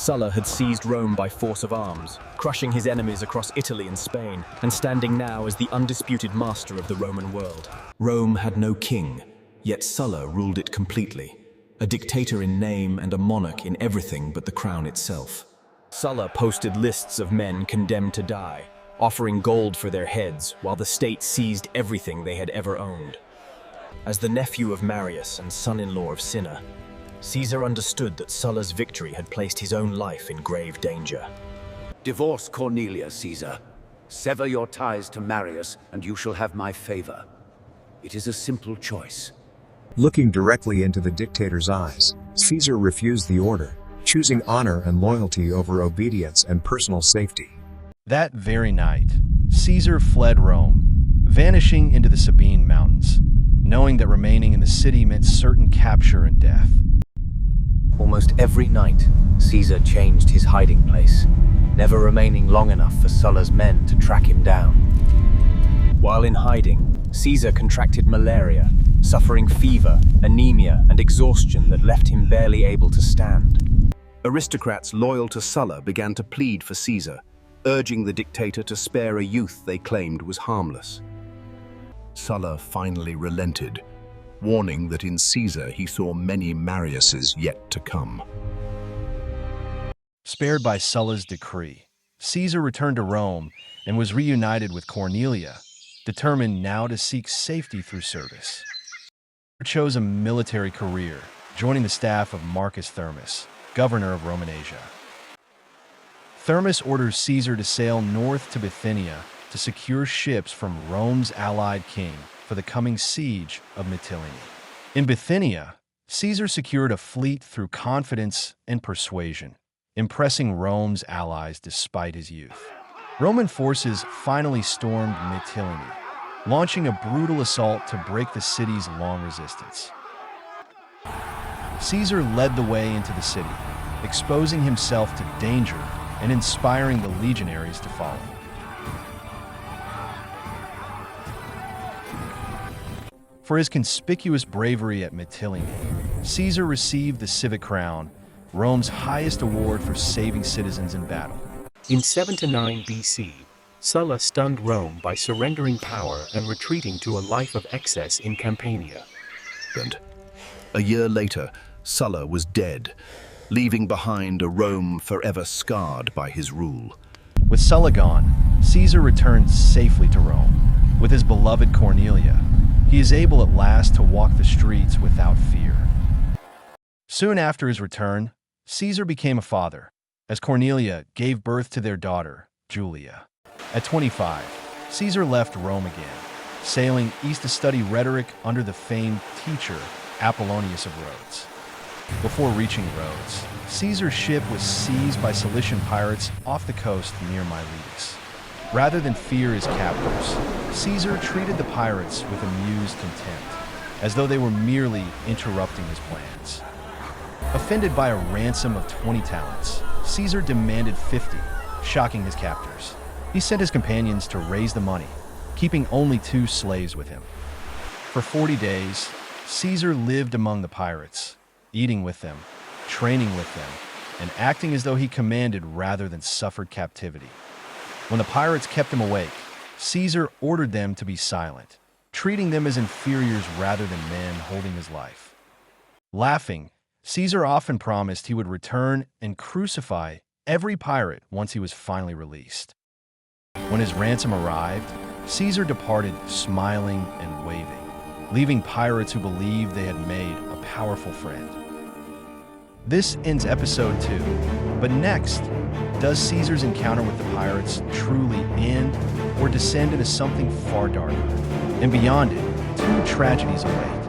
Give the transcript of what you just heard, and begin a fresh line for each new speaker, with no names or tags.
Sulla had seized Rome by force of arms, crushing his enemies across Italy and Spain, and standing now as the undisputed master of the Roman world. Rome had no king, yet Sulla ruled it completely, a dictator in name and a monarch in everything but the crown itself. Sulla posted lists of men condemned to die, offering gold for their heads, while the state seized everything they had ever owned. As the nephew of Marius and son-in-law of Cinna, Caesar understood that Sulla's victory had placed his own life in grave danger.
Divorce Cornelia, Caesar. Sever your ties to Marius, and you shall have my favor. It is a simple choice.
Looking directly into the dictator's eyes, Caesar refused the order, choosing honor and loyalty over obedience and personal safety.
That very night, Caesar fled Rome, vanishing into the Sabine Mountains, knowing that remaining in the city meant certain capture and death.
Almost every night, Caesar changed his hiding place, never remaining long enough for Sulla's men to track him down. While in hiding, Caesar contracted malaria, suffering fever, anemia, and exhaustion that left him barely able to stand.
Aristocrats loyal to Sulla began to plead for Caesar, urging the dictator to spare a youth they claimed was harmless. Sulla finally relented, warning that in Caesar he saw many Mariuses yet to come.
Spared by Sulla's decree, Caesar returned to Rome and was reunited with Cornelia, determined now to seek safety through service. He chose a military career, joining the staff of Marcus Thermus, governor of Roman Asia. Thermus orders Caesar to sail north to Bithynia to secure ships from Rome's allied king for the coming siege of Mytilene. In Bithynia, Caesar secured a fleet through confidence and persuasion, impressing Rome's allies despite his youth. Roman forces finally stormed Mytilene, launching a brutal assault to break the city's long resistance. Caesar led the way into the city, exposing himself to danger and inspiring the legionaries to follow. For his conspicuous bravery at Mytilene, Caesar received the civic crown, Rome's highest award for saving citizens in battle.
In 7 to 9 BC, Sulla stunned Rome by surrendering power and retreating to a life of excess in Campania.
And a year later, Sulla was dead, leaving behind a Rome forever scarred by his rule.
With Sulla gone, Caesar returned safely to Rome. With his beloved Cornelia, he is able at last to walk the streets without fear. Soon after his return, Caesar became a father, as Cornelia gave birth to their daughter, Julia. At 25, Caesar left Rome again, sailing east to study rhetoric under the famed teacher Apollonius of Rhodes. Before reaching Rhodes, Caesar's ship was seized by Cilician pirates off the coast near Miletus. Rather than fear his captors, Caesar treated the pirates with amused contempt, as though they were merely interrupting his plans. Offended by a ransom of 20 talents, Caesar demanded 50, shocking his captors. He sent his companions to raise the money, keeping only 2 slaves with him. For 40 days, Caesar lived among the pirates, eating with them, training with them, and acting as though he commanded rather than suffered captivity. When the pirates kept him awake, Caesar ordered them to be silent, treating them as inferiors rather than men holding his life. Laughing, Caesar often promised he would return and crucify every pirate once he was finally released. When his ransom arrived, Caesar departed smiling and waving, leaving pirates who believed they had made a powerful friend. This ends episode 2, but next, does Caesar's encounter with the pirates truly end or descend into something far darker? And beyond it, 2 tragedies await.